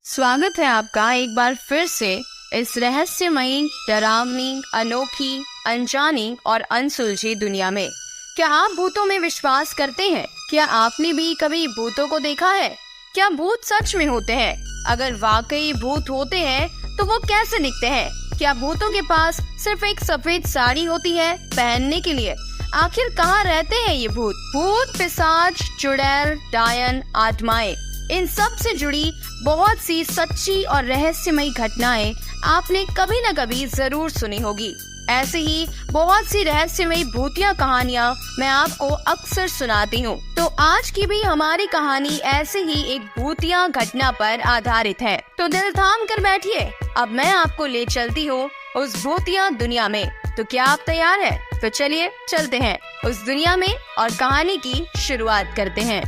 स्वागत है आपका एक बार फिर से इस रहस्यमयी, डरावनी, अनोखी, अनजानी और अनसुलझी दुनिया में। क्या आप भूतों में विश्वास करते हैं? क्या आपने भी कभी भूतों को देखा है? क्या भूत सच में होते हैं? अगर वाकई भूत होते हैं तो वो कैसे दिखते हैं? क्या भूतों के पास सिर्फ एक सफेद साड़ी होती है पहनने के लिए? आखिर कहाँ रहते हैं ये भूत? भूत, पिशाच, चुड़ैल, डायन, आत्माएं, इन सब से जुड़ी बहुत सी सच्ची और रहस्यमयी घटनाएं आपने कभी न कभी जरूर सुनी होगी। ऐसे ही बहुत सी रहस्यमयी भूतिया कहानियां मैं आपको अक्सर सुनाती हूँ। तो आज की भी हमारी कहानी ऐसे ही एक भूतिया घटना पर आधारित है। तो दिल थाम कर बैठिए, अब मैं आपको ले चलती हूँ उस भूतिया दुनिया में। तो क्या आप तैयार हैं? तो चलिए चलते हैं उस दुनिया में और कहानी की शुरुआत करते हैं।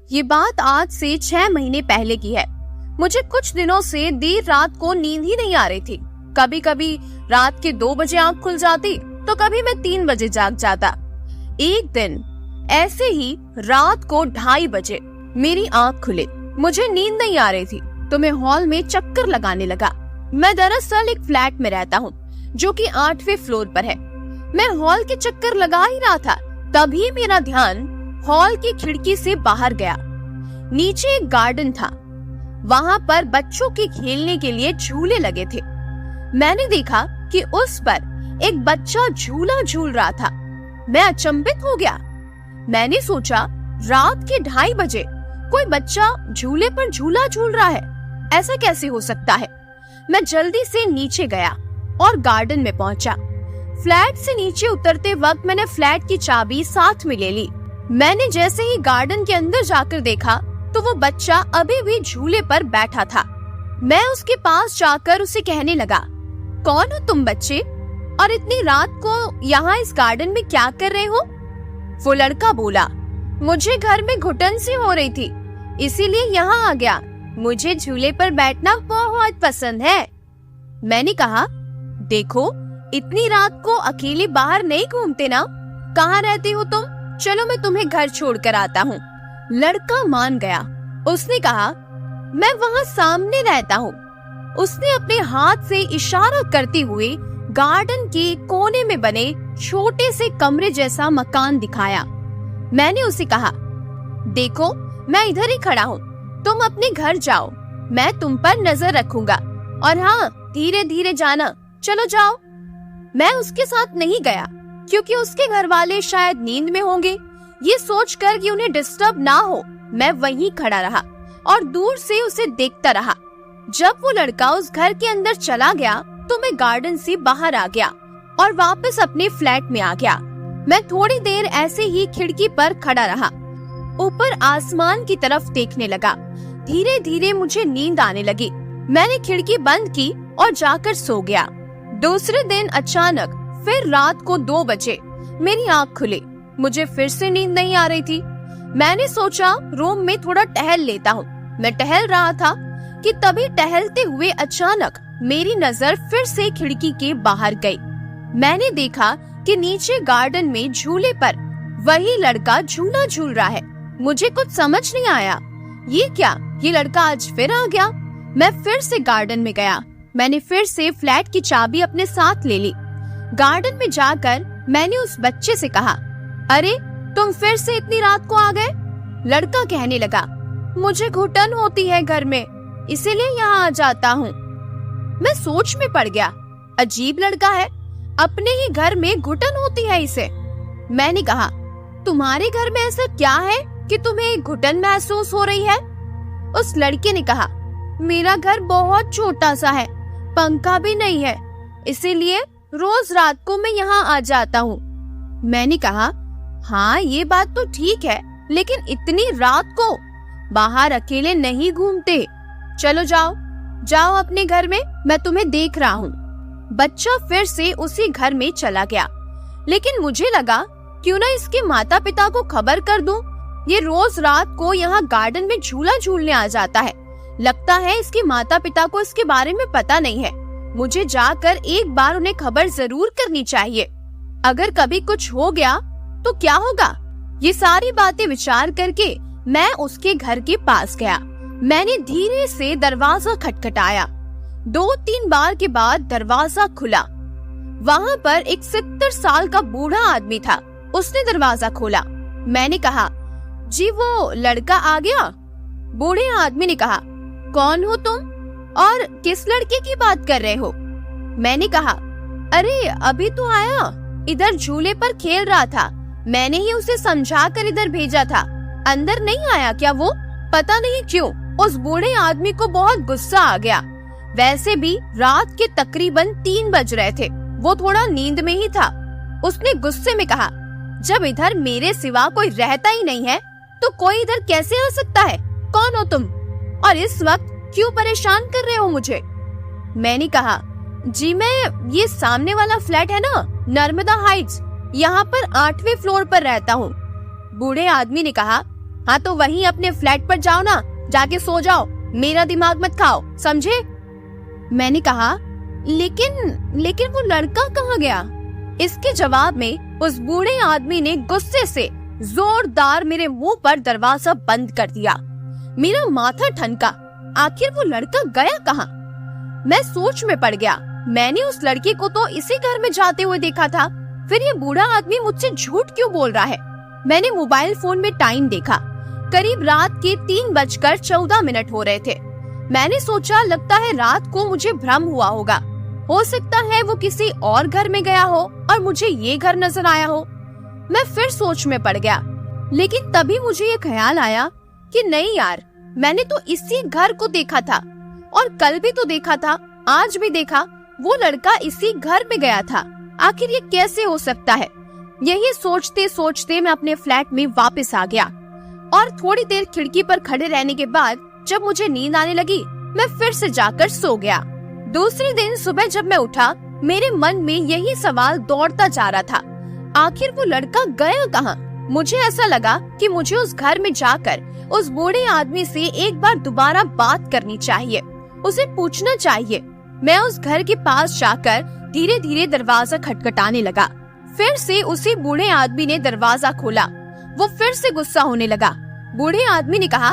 ये बात आज से 6 महीने पहले की है। मुझे कुछ दिनों से देर रात को नींद ही नहीं आ रही थी। कभी कभी रात के 2 बजे आंख खुल जाती तो कभी मैं 3 बजे जाग जाता। एक दिन ऐसे ही रात को 2:30 बजे मेरी आंख खुली। मुझे नींद नहीं आ रही थी तो मैं हॉल में चक्कर लगाने लगा। मैं दरअसल एक फ्लैट में रहता हूँ जो कि 8वें फ्लोर पर है। मैं हॉल के चक्कर लगा ही रहा था, तभी मेरा ध्यान हॉल की खिड़की से बाहर गया। नीचे एक गार्डन था, वहाँ पर बच्चों के खेलने के लिए झूले लगे थे। मैंने देखा कि उस पर एक बच्चा झूला झूल रहा था। मैं अचंभित हो गया। मैंने सोचा रात के 2:30 बजे कोई बच्चा झूले पर झूला झूल रहा है, ऐसा कैसे हो सकता है। मैं जल्दी से नीचे गया और गार्डन में पहुंचा। फ्लैट से नीचे उतरते वक्त मैंने फ्लैट की चाबी साथ में ले ली। मैंने जैसे ही गार्डन के अंदर जाकर देखा तो वो बच्चा अभी भी झूले पर बैठा था। मैं उसके पास जाकर उसे कहने लगा, कौन हो तुम बच्चे, और इतनी रात को यहाँ इस गार्डन में क्या कर रहे हो? वो लड़का बोला, मुझे घर में घुटन सी हो रही थी इसीलिए यहाँ आ गया। मुझे झूले पर बैठना बहुत पसंद है। मैंने कहा, देखो इतनी रात को अकेले बाहर नहीं घूमते ना, कहाँ रहते हो तुम? चलो मैं तुम्हें घर छोड़कर आता हूँ। लड़का मान गया। उसने कहा, मैं वहाँ सामने रहता हूँ। उसने अपने हाथ से इशारा करते हुए गार्डन के कोने में बने छोटे से कमरे जैसा मकान दिखाया। मैंने उसे कहा, देखो मैं इधर ही खड़ा हूँ, तुम अपने घर जाओ, मैं तुम पर नजर रखूंगा, और हाँ धीरे धीरे जाना, चलो जाओ। मैं उसके साथ नहीं गया क्योंकि उसके घर वाले शायद नींद में होंगे। ये सोचकर कि उन्हें डिस्टर्ब ना हो, मैं वहीं खड़ा रहा और दूर से उसे देखता रहा। जब वो लड़का उस घर के अंदर चला गया तो मैं गार्डन से बाहर आ गया और वापस अपने फ्लैट में आ गया। मैं थोड़ी देर ऐसे ही खिड़की पर खड़ा रहा, ऊपर आसमान की तरफ देखने लगा। धीरे धीरे मुझे नींद आने लगी। मैंने खिड़की बंद की और जाकर सो गया। दूसरे दिन अचानक फिर रात को 2 बजे मेरी आँख खुली। मुझे फिर से नींद नहीं आ रही थी। मैंने सोचा रूम में थोड़ा टहल लेता हूँ। मैं टहल रहा था कि तभी टहलते हुए अचानक मेरी नजर फिर से खिड़की के बाहर गई। मैंने देखा कि नीचे गार्डन में झूले पर वही लड़का झूला झूल रहा है। मुझे कुछ समझ नहीं आया, ये क्या, ये लड़का आज फिर आ गया। मैं फिर से गार्डन में गया। मैंने फिर से फ्लैट की चाबी अपने साथ ले ली। गार्डन में जाकर मैंने उस बच्चे से कहा, अरे तुम फिर से इतनी रात को आ गए? लड़का कहने लगा, मुझे घुटन होती है घर में, इसीलिए यहाँ आ जाता हूँ। मैं सोच में पड़ गया, अजीब लड़का है, अपने ही घर में घुटन होती है इसे। मैंने कहा, तुम्हारे घर में ऐसा क्या है कि तुम्हें घुटन महसूस हो रही है? उस लड़के ने कहा, मेरा घर बहुत छोटा सा है, पंखा भी नहीं है, इसीलिए रोज रात को मैं यहाँ आ जाता हूँ। मैंने कहा, हाँ ये बात तो ठीक है, लेकिन इतनी रात को बाहर अकेले नहीं घूमते। चलो जाओ जाओ अपने घर में, मैं तुम्हें देख रहा हूँ। बच्चा फिर से उसी घर में चला गया, लेकिन मुझे लगा क्यों ना इसके माता पिता को खबर कर दूं। ये रोज रात को यहाँ गार्डन में झूला झूलने आ जाता है। लगता है इसके माता पिता को इसके बारे में पता नहीं है। मुझे जाकर एक बार उन्हें खबर जरूर करनी चाहिए। अगर कभी कुछ हो गया तो क्या होगा? ये सारी बातें विचार करके मैं उसके घर के पास गया। मैंने धीरे से दरवाजा खटखटाया। 2-3 बार के बाद दरवाजा खुला। वहाँ पर एक 70 साल का बूढ़ा आदमी था। उसने दरवाजा खोला। मैंने कहा, जी वो लड़का आ गया? बूढ़े आदमी ने कहा, कौन हो तुम और किस लड़के की बात कर रहे हो? मैंने कहा, अरे अभी तो आया, इधर झूले पर खेल रहा था, मैंने ही उसे समझा कर इधर भेजा था। अंदर नहीं आया क्या वो? पता नहीं क्यों उस बूढ़े आदमी को बहुत गुस्सा आ गया। वैसे भी रात के तकरीबन 3 बज रहे थे, वो थोड़ा नींद में ही था। उसने गुस्से में कहा, जब इधर मेरे सिवा कोई रहता ही नहीं है तो कोई इधर कैसे आ सकता है? कौन हो तुम और इस वक्त क्यों परेशान कर रहे हो मुझे? मैंने कहा, जी मैं ये सामने वाला फ्लैट है ना, नर्मदा हाइट्स, यहाँ पर 8वें फ्लोर पर रहता हूँ। बूढ़े आदमी ने कहा, हाँ तो वहीं अपने फ्लैट पर जाओ ना, जाके सो जाओ, मेरा दिमाग मत खाओ, समझे? मैंने कहा, लेकिन वो लड़का कहाँ गया? इसके जवाब में उस बूढ़े आदमी ने गुस्से से जोरदार मेरे मुंह पर दरवाजा बंद कर दिया। मेरा माथा ठनका, आखिर वो लड़का गया कहाँ? मैं सोच में पड़ गया। मैंने उस लड़के को तो इसी घर में जाते हुए देखा था, फिर ये बूढ़ा आदमी मुझसे झूठ क्यों बोल रहा है? मैंने मोबाइल फोन में टाइम देखा, करीब रात के 3:14 हो रहे थे। मैंने सोचा, लगता है रात को मुझे भ्रम हुआ होगा, हो सकता है वो किसी और घर में गया हो और मुझे ये घर नजर आया हो। मैं फिर सोच में पड़ गया, लेकिन तभी मुझे ये ख्याल आया कि नहीं यार, मैंने तो इसी घर को देखा था और कल भी तो देखा था, आज भी देखा, वो लड़का इसी घर में गया था। आखिर ये कैसे हो सकता है? यही सोचते सोचते मैं अपने फ्लैट में वापस आ गया और थोड़ी देर खिड़की पर खड़े रहने के बाद जब मुझे नींद आने लगी, मैं फिर से जाकर सो गया। दूसरे दिन सुबह जब मैं उठा, मेरे मन में यही सवाल दौड़ता जा रहा था, आखिर वो लड़का गया कहाँ? मुझे ऐसा लगा कि मुझे उस घर में जाकर उस बूढ़े आदमी से एक बार दोबारा बात करनी चाहिए, उसे पूछना चाहिए। मैं उस घर के पास जाकर धीरे धीरे दरवाजा खटखटाने लगा। फिर से उसी बूढ़े आदमी ने दरवाजा खोला। वो फिर से गुस्सा होने लगा। बूढ़े आदमी ने कहा,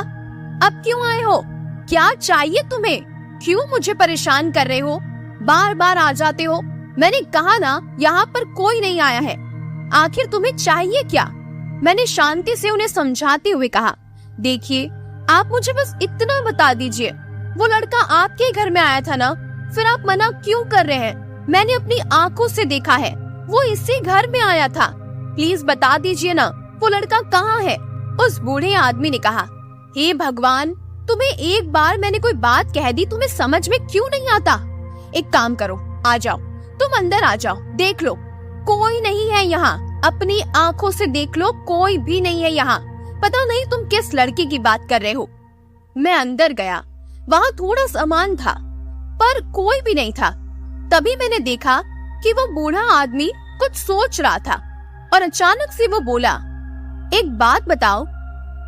अब क्यों आए हो? क्या चाहिए तुम्हें? क्यों मुझे परेशान कर रहे हो? बार बार आ जाते हो। मैंने कहा ना, यहाँ पर कोई नहीं आया है, आखिर तुम्हें चाहिए क्या? मैंने शांति से उन्हें समझाते हुए कहा, देखिए आप मुझे बस इतना बता दीजिए, वो लड़का आपके घर में आया था ना, फिर आप मना क्यों कर रहे हैं? मैंने अपनी आंखों से देखा है, वो इसी घर में आया था, प्लीज बता दीजिए ना, वो लड़का कहाँ है? उस बूढ़े आदमी ने कहा, हे भगवान, तुम्हें एक बार मैंने कोई बात कह दी, तुम्हें समझ में क्यों नहीं आता? एक काम करो, आ जाओ, तुम अंदर आ जाओ, देख लो कोई नहीं है यहाँ, अपनी आंखों से देख लो, कोई भी नहीं है यहाँ। पता नहीं तुम किस लड़के की बात कर रहे हो। मैं अंदर गया, वहाँ थोड़ा सामान था पर कोई भी नहीं था। तभी मैंने देखा कि वो बूढ़ा आदमी कुछ सोच रहा था और अचानक से वो बोला, एक बात बताओ,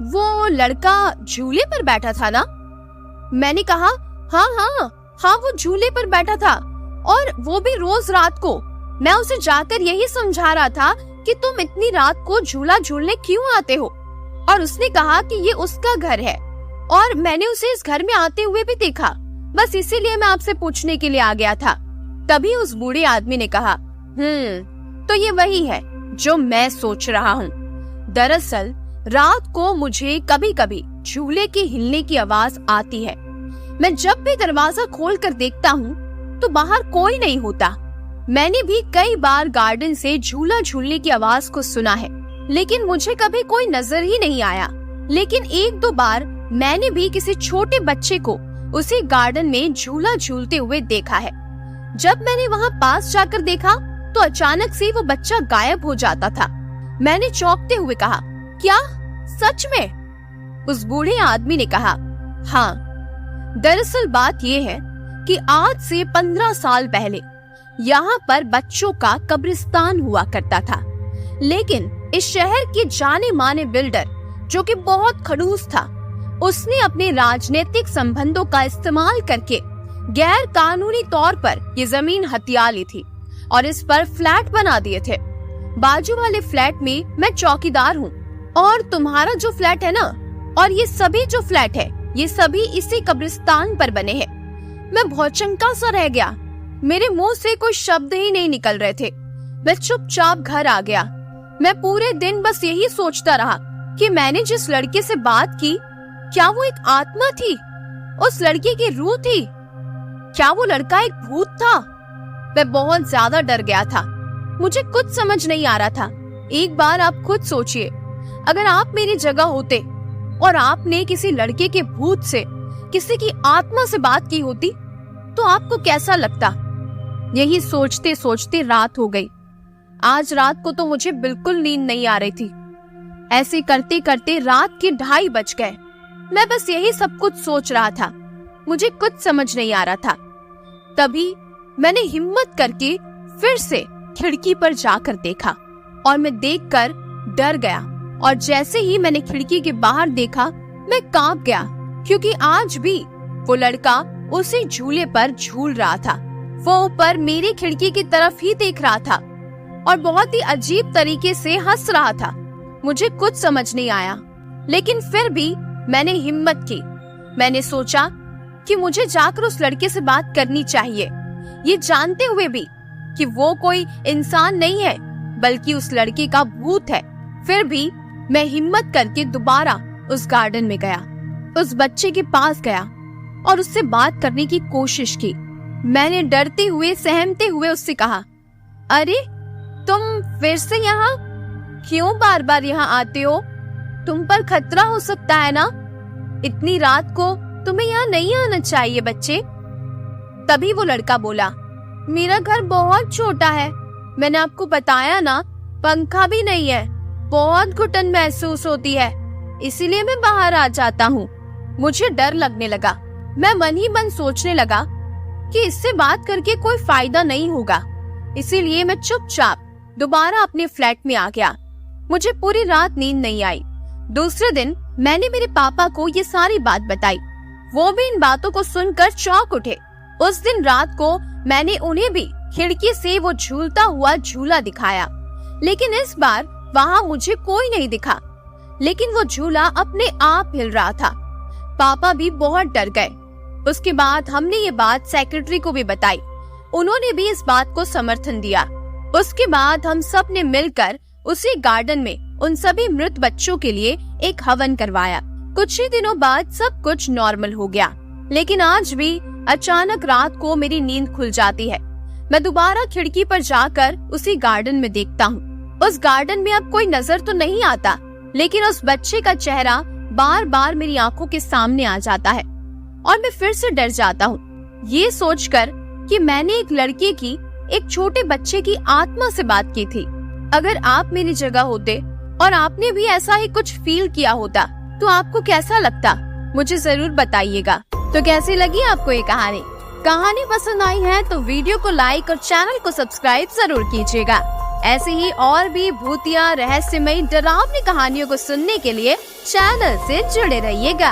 वो लड़का झूले पर बैठा था ना? मैंने कहा, हाँ वो झूले पर बैठा था, और वो भी रोज रात को। मैं उसे जाकर यही समझा रहा था कि तुम इतनी रात को झूला झूलने क्यों आते हो, और उसने कहा कि ये उसका घर है और मैंने उसे इस घर में आते हुए भी देखा, बस इसीलिए मैं आपसे पूछने के लिए आ गया था। तभी उस बूढ़े आदमी ने कहा, तो ये वही है जो मैं सोच रहा हूँ। दरअसल रात को मुझे कभी कभी झूले के हिलने की आवाज आती है। मैं जब भी दरवाजा खोल कर देखता हूँ तो बाहर कोई नहीं होता। मैंने भी कई बार गार्डन से झूला झूलने की आवाज को सुना है, लेकिन मुझे कभी कोई नजर ही नहीं आया। लेकिन 1-2 बार मैंने भी किसी छोटे बच्चे को उसी गार्डन में झूला झूलते हुए देखा है। जब मैंने वहाँ पास जाकर देखा तो अचानक से वो बच्चा गायब हो जाता था। मैंने चौंकते हुए कहा, क्या सच में? उस बूढ़े आदमी ने कहा, हाँ। दरअसल बात ये है कि आज से 15 साल पहले यहाँ पर बच्चों का कब्रिस्तान हुआ करता था, लेकिन इस शहर के जाने माने बिल्डर, जो कि बहुत खड़ूस था, उसने अपने राजनीतिक संबंधों का इस्तेमाल करके गैर कानूनी तौर पर ये जमीन हथिया ली थी और इस पर फ्लैट बना दिए थे। बाजू वाले फ्लैट में मैं चौकीदार हूँ और तुम्हारा जो फ्लैट है ना, और ये सभी जो फ्लैट है, ये सभी इसी कब्रिस्तान पर बने हैं। मैं भौचक्का सा रह गया। मेरे मुंह से कोई शब्द ही नहीं निकल रहे थे। मैं चुपचाप घर आ गया। मैं पूरे दिन बस यही सोचता रहा कि मैंने जिस लड़के से बात की, क्या वो एक आत्मा थी? उस लड़के की रूह थी? क्या वो लड़का एक भूत था? मैं बहुत ज्यादा डर गया था। मुझे कुछ समझ नहीं आ रहा था। एक बार आप खुद सोचिए, अगर आप मेरी जगह होते और आपने किसी लड़के के भूत से, किसी की आत्मा से बात की होती, तो आपको कैसा लगता? यही सोचते सोचते रात हो गई। आज रात को तो मुझे बिल्कुल नींद नहीं आ रही थी। ऐसे करते करते रात के 2:30 बज गए। मैं बस यही सब कुछ सोच रहा था। मुझे कुछ समझ नहीं आ रहा था। तभी मैंने हिम्मत करके फिर से खिड़की पर जाकर देखा और मैं देखकर डर गया। और जैसे ही मैंने खिड़की के बाहर देखा, मैं कांप गया, क्योंकि आज भी वो लड़का उसी झूले पर झूल रहा था। वो ऊपर मेरी खिड़की की तरफ ही देख रहा था और बहुत ही अजीब तरीके से हंस रहा था। मुझे कुछ समझ नहीं आया, लेकिन फिर भी मैंने हिम्मत की। मैंने सोचा कि मुझे जाकर उस लड़के से बात करनी चाहिए, ये जानते हुए भी कि वो कोई इंसान नहीं है, बल्कि उस लड़के का भूत है। फिर भी मैं हिम्मत करके दोबारा उस गार्डन में गया, उस बच्चे के पास गया और उससे बात करने की कोशिश की। मैंने डरते हुए, सहमते हुए उससे कहा, अरे तुम फिर से यहाँ? क्यों बार बार यहाँ आते हो? तुम पर खतरा हो सकता है ना? इतनी रात को तुम्हें यहाँ नहीं आना चाहिए बच्चे। तभी वो लड़का बोला, मेरा घर बहुत छोटा है, मैंने आपको बताया ना, पंखा भी नहीं है, बहुत घुटन महसूस होती है, इसीलिए मैं बाहर आ जाता हूँ। मुझे डर लगने लगा। मैं मन ही मन सोचने लगा कि इससे बात करके कोई फायदा नहीं होगा, इसीलिए मैं चुपचाप दोबारा अपने फ्लैट में आ गया। मुझे पूरी रात नींद नहीं आई। दूसरे दिन मैंने मेरे पापा को ये सारी बात बताई। वो भी इन बातों को सुनकर चौंक उठे। उस दिन रात को मैंने उन्हें भी खिड़की से वो झूलता हुआ झूला दिखाया, लेकिन इस बार वहाँ मुझे कोई नहीं दिखा, लेकिन वो झूला अपने आप हिल रहा था। पापा भी बहुत डर गए। उसके बाद हमने ये बात सेक्रेटरी को भी बताई। उन्होंने भी इस बात को समर्थन दिया। उसके बाद हम सब ने मिलकर उसी गार्डन में उन सभी मृत बच्चों के लिए एक हवन करवाया। कुछ ही दिनों बाद सब कुछ नॉर्मल हो गया, लेकिन आज भी अचानक रात को मेरी नींद खुल जाती है। मैं दोबारा खिड़की पर जाकर उसी गार्डन में देखता हूँ। उस गार्डन में अब कोई नजर तो नहीं आता, लेकिन उस बच्चे का चेहरा बार बार मेरी आंखों के सामने आ जाता है और मैं फिर से डर जाता हूँ, ये सोचकर कि मैंने एक लड़के की, एक छोटे बच्चे की आत्मा से बात की थी। अगर आप मेरी जगह होते और आपने भी ऐसा ही कुछ फील किया होता, तो आपको कैसा लगता? मुझे जरूर बताइएगा। तो कैसी लगी आपको ये कहानी? कहानी पसंद आई है तो वीडियो को लाइक और चैनल को सब्सक्राइब जरूर कीजिएगा। ऐसे ही और भी भूतिया, रहस्यमयी, डरावनी कहानियों को सुनने के लिए चैनल से जुड़े रहिएगा।